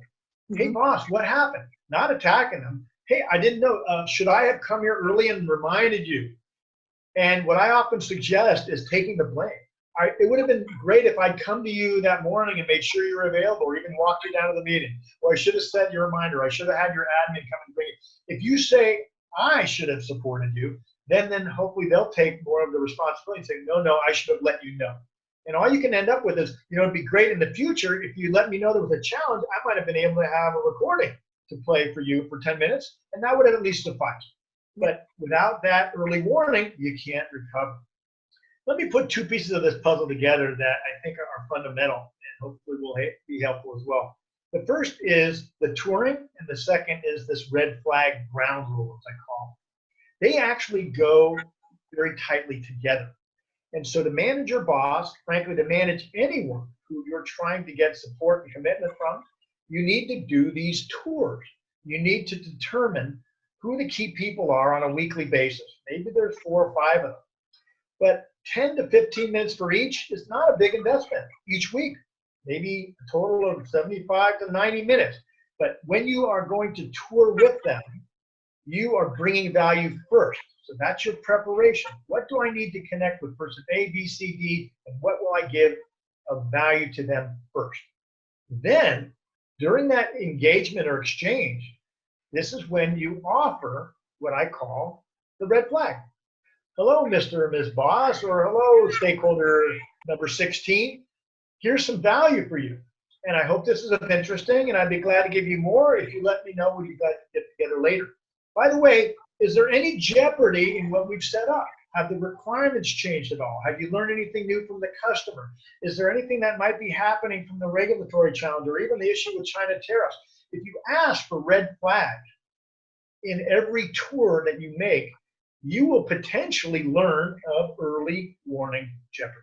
Mm-hmm. Hey, boss, what happened? Not attacking them. Hey, I didn't know. Should I have come here early and reminded you? And what I often suggest is taking the blame. It would have been great if I'd come to you that morning and made sure you were available, or even walked you down to the meeting. Or I should have sent you a reminder. I should have had your admin come and bring it. If you say, I should have supported you, then hopefully they'll take more of the responsibility and say, no, I should have let you know. And all you can end up with is, it'd be great in the future if you let me know there was a challenge, I might have been able to have a recording to play for you for 10 minutes, and that would have at least sufficed. But without that early warning, you can't recover. Let me put two pieces of this puzzle together that I think are fundamental and hopefully will be helpful as well. The first is the touring, and the second is this red flag ground rule, as I call it. They actually go very tightly together. And so to manage your boss, frankly, to manage anyone who you're trying to get support and commitment from, you need to do these tours. You need to determine who the key people are on a weekly basis. Maybe there's 4 or 5 of them. But 10 to 15 minutes for each is not a big investment each week. Maybe a total of 75 to 90 minutes. But when you are going to tour with them, you are bringing value first. So that's your preparation. What do I need to connect with person A, B, C, D, and what will I give of value to them first? Then, during that engagement or exchange, this is when you offer what I call the red flag. Hello, Mr. or Ms. Boss, or hello, stakeholder number 16. Here's some value for you. And I hope this is interesting, and I'd be glad to give you more if you let me know when you'd like to get together later. By the way, is there any jeopardy in what we've set up? Have the requirements changed at all? Have you learned anything new from the customer? Is there anything that might be happening from the regulatory challenge or even the issue with China tariffs? If you ask for red flags in every tour that you make, you will potentially learn of early warning jeopardy.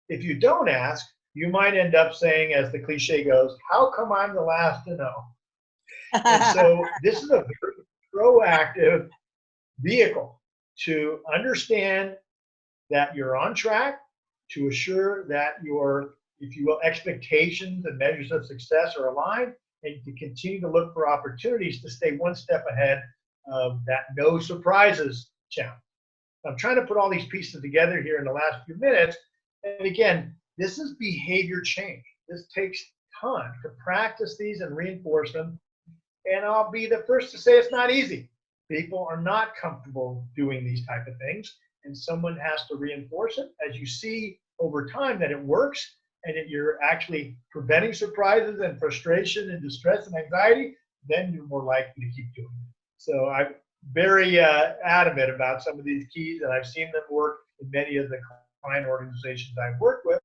If you don't ask, you might end up saying, as the cliche goes, how come I'm the last to know? And so this is a very proactive vehicle to understand that you're on track, to assure that your, if you will, expectations and measures of success are aligned, and to continue to look for opportunities to stay one step ahead of that no surprises challenge. I'm trying to put all these pieces together here in the last few minutes. And again, this is behavior change. This takes time to practice these and reinforce them. And I'll be the first to say it's not easy. People are not comfortable doing these type of things, and someone has to reinforce it. As you see over time that it works and that you're actually preventing surprises and frustration and distress and anxiety, then you're more likely to keep doing it. So I'm very adamant about some of these keys, and I've seen them work in many of the client organizations I've worked with,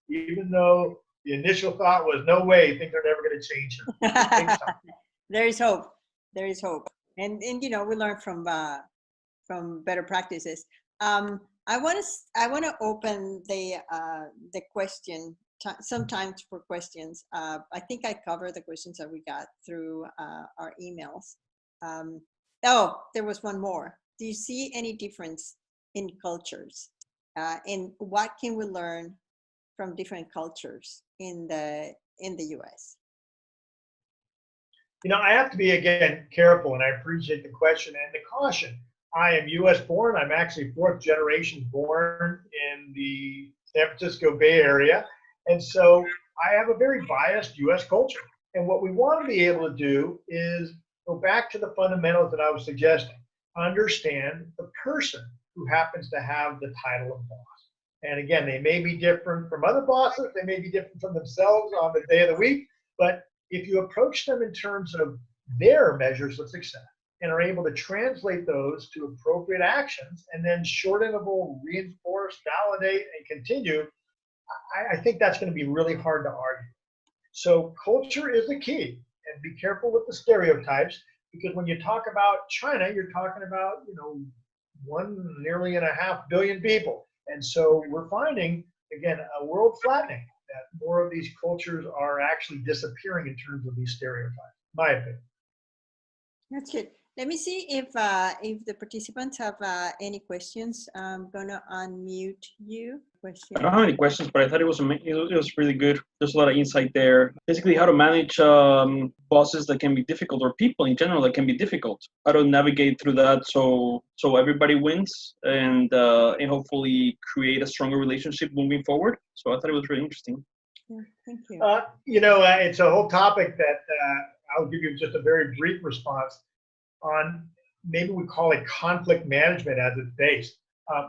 even though the initial thought was, no way, things are never going to change. There is hope. There is hope. And you know, we learn from better practices. I want to open the question sometimes for questions. I think I covered the questions that we got through our emails. Oh, there was one more. Do you see any difference in cultures? And what can we learn from different cultures in the U.S.? You know, I have to be, again, careful, and I appreciate the question and the caution. I am U.S. born. I'm actually fourth generation born in the San Francisco Bay Area. And so I have a very biased U.S. culture. And what we want to be able to do is go back to the fundamentals that I was suggesting. Understand the person who happens to have the title of boss. And again, they may be different from other bosses. They may be different from themselves on the day of the week. But if you approach them in terms of their measures of success and are able to translate those to appropriate actions and then short interval reinforce, validate, and continue, I think that's going to be really hard to argue. So culture is the key, and be careful with the stereotypes, because when you talk about China, you're talking about, you know, nearly 1.5 billion people. And so we're finding, again, a world flattening, that more of these cultures are actually disappearing in terms of these stereotypes, my opinion. That's good. Let me see if the participants have any questions. I'm gonna unmute you. I don't have any questions, but I thought it was really good. There's a lot of insight there. Basically, how to manage bosses that can be difficult, or people in general that can be difficult. How to navigate through that so everybody wins, and hopefully create a stronger relationship moving forward. So I thought it was really interesting. Yeah, thank you. You know, it's a whole topic that I'll give you just a very brief response on. Maybe we call it conflict management as it's based,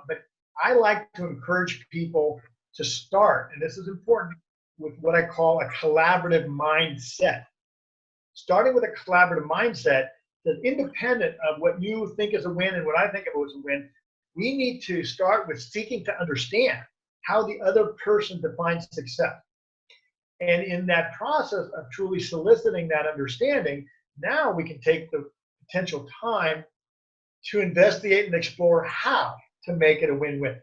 but I like to encourage people to start, and this is important, with what I call a collaborative mindset. Starting with a collaborative mindset that's independent of what you think is a win and what I think of as a win, we need to start with seeking to understand how the other person defines success. And in that process of truly soliciting that understanding, now we can take the potential time to investigate and explore how to make it a win-win.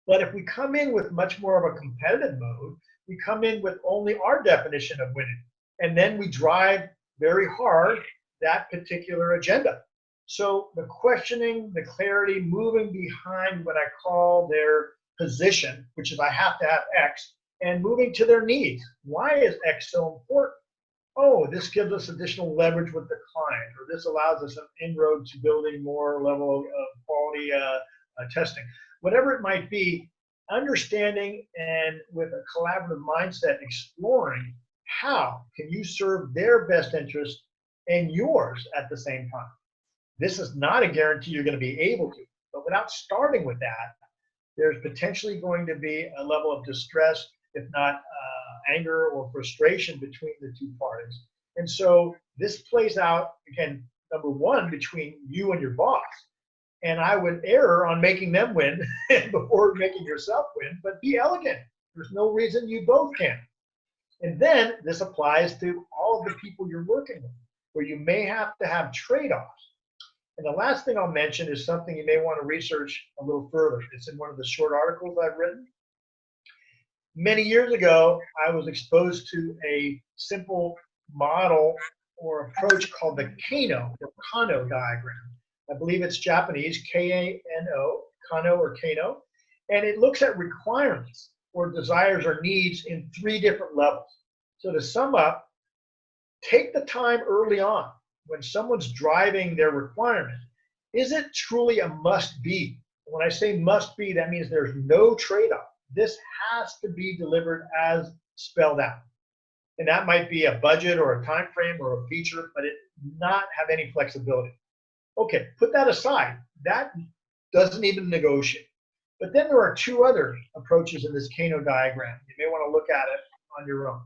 But if we come in with much more of a competitive mode, we come in with only our definition of winning, and then we drive very hard that particular agenda. So the questioning, the clarity, moving behind what I call their position, which is I have to have X, and moving to their needs. Why is X so important? Oh, this gives us additional leverage with the client, or this allows us an inroad to building more level of quality testing. Whatever it might be, understanding and with a collaborative mindset, exploring how can you serve their best interest and yours at the same time. This is not a guarantee you're going to be able to, but without starting with that, there's potentially going to be a level of distress, if not anger or frustration between the two parties. And so this plays out, again, number one, between you and your boss. And I would err on making them win before making yourself win, but be elegant. There's no reason you both can't. And then this applies to all of the people you're working with, where you may have to have trade-offs. And the last thing I'll mention is something you may want to research a little further. It's in one of the short articles I've written. Many years ago, I was exposed to a simple model or approach called the Kano diagram. I believe it's Japanese, K-A-N-O, Kano or Kano, and it looks at requirements or desires or needs in 3 different levels. So to sum up, take the time early on when someone's driving their requirement. Is it truly a must-be? When I say must-be, that means there's no trade-off. This has to be delivered as spelled out. And that might be a budget or a time frame or a feature, but it not have any flexibility. Okay, put that aside. That doesn't even negotiate. But then there are 2 other approaches in this Kano diagram. You may want to look at it on your own.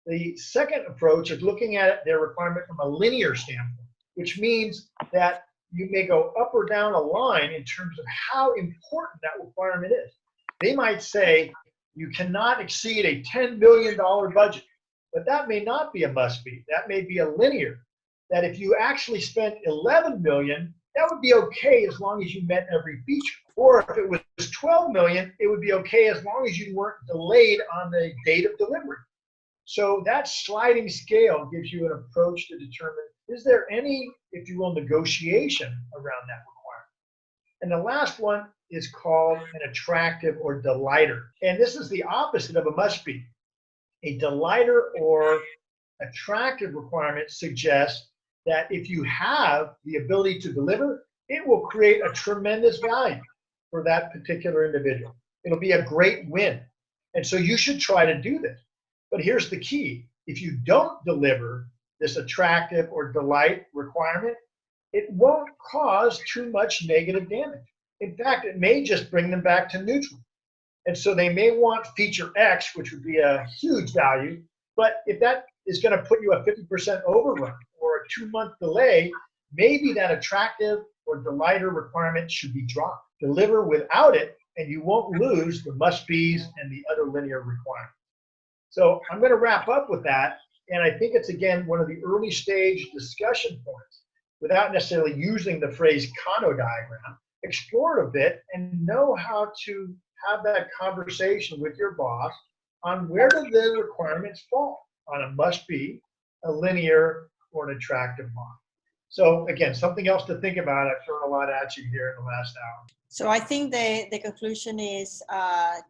The second approach is looking at their requirement from a linear standpoint, which means that you may go up or down a line in terms of how important that requirement is. They might say you cannot exceed a $10 million budget, but that may not be a must-be. That may be a linear, that if you actually spent 11 million, that would be okay as long as you met every feature. Or if it was 12 million, it would be okay as long as you weren't delayed on the date of delivery. So that sliding scale gives you an approach to determine, is there any, if you will, negotiation around that requirement? And the last one is called an attractive or delighter. And this is the opposite of a must-be. A delighter or attractive requirement suggests that if you have the ability to deliver, it will create a tremendous value for that particular individual. It'll be a great win. And so you should try to do this. But here's the key. If you don't deliver this attractive or delight requirement, it won't cause too much negative damage. In fact, it may just bring them back to neutral. And so they may want feature X, which would be a huge value, but if that is going to put you a 50% overrun or a 2-month delay, maybe that attractive or delighter requirement should be dropped. Deliver without it, and you won't lose the must-be's and the other linear requirements. So I'm going to wrap up with that, and I think it's, again, one of the early stage discussion points. Without necessarily using the phrase Kano diagram, explore it a bit and know how to have that conversation with your boss on where do the requirements fall on a must-be, a linear, or an attractive model. So again, something else to think about. I've thrown a lot at you here in the last hour. So I think the conclusion is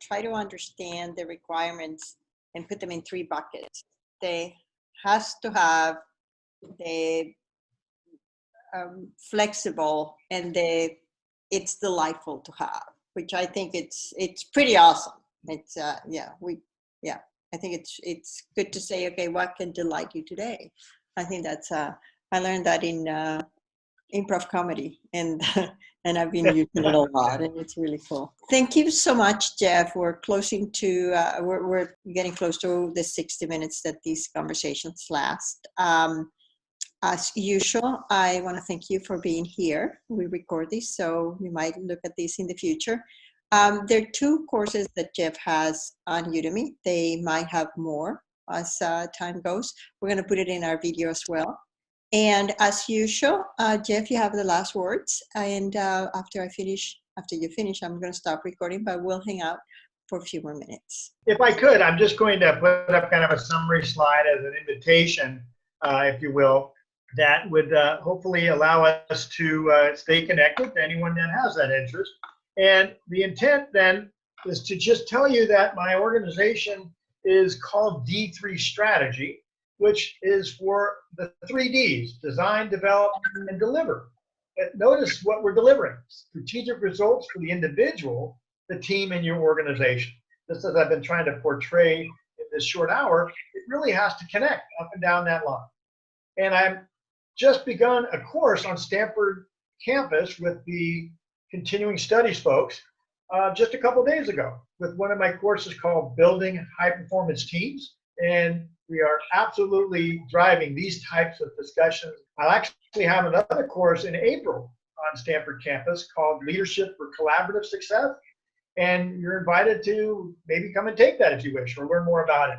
try to understand the requirements and put them in 3 buckets. They has to have the flexible and it's delightful to have, which I think it's pretty awesome. It's I think it's good to say, okay, what can delight you today? I think that's I learned that in improv comedy, and I've been using it a lot, and it's really cool. Thank you so much, Jeff. We're closing to we're getting close to the 60 minutes that these conversations last. As usual, I want to thank you for being here. We record this, so you might look at this in the future. There are 2 courses that Jeff has on Udemy. They might have more as time goes. We're going to put it in our video as well. And as usual, Jeff, you have the last words. And after you finish, I'm going to stop recording, but we'll hang out for a few more minutes. If I could, I'm just going to put up kind of a summary slide as an invitation, if you will, that would hopefully allow us to stay connected to anyone that has that interest. And the intent then is to just tell you that my organization is called D3 Strategy, which is for the 3 Ds, design, develop, and deliver. But notice what we're delivering: strategic results for the individual, the team, and your organization. Just as I've been trying to portray in this short hour, it really has to connect up and down that line. And I've just begun a course on Stanford campus with the continuing studies folks just a couple days ago with one of my courses called Building High Performance Teams. And we are absolutely driving these types of discussions. I'll actually have another course in April on Stanford campus called Leadership for Collaborative Success. And you're invited to maybe come and take that if you wish, or learn more about it.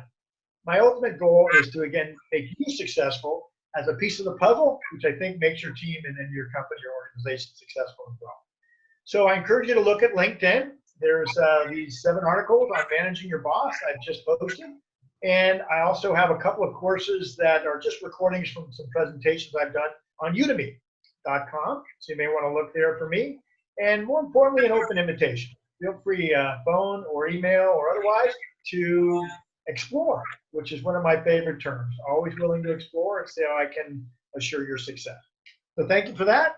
My ultimate goal is to, again, make you successful as a piece of the puzzle, which I think makes your team and then your company or organization successful as well. So I encourage you to look at LinkedIn. there's these 7 articles on managing your boss I've just posted. And I also have a couple of courses that are just recordings from some presentations I've done on udemy.com. So you may want to look there for me. And more importantly, an open invitation. Feel free, phone or email or otherwise, to explore, which is one of my favorite terms. Always willing to explore and see how I can assure your success. So thank you for that.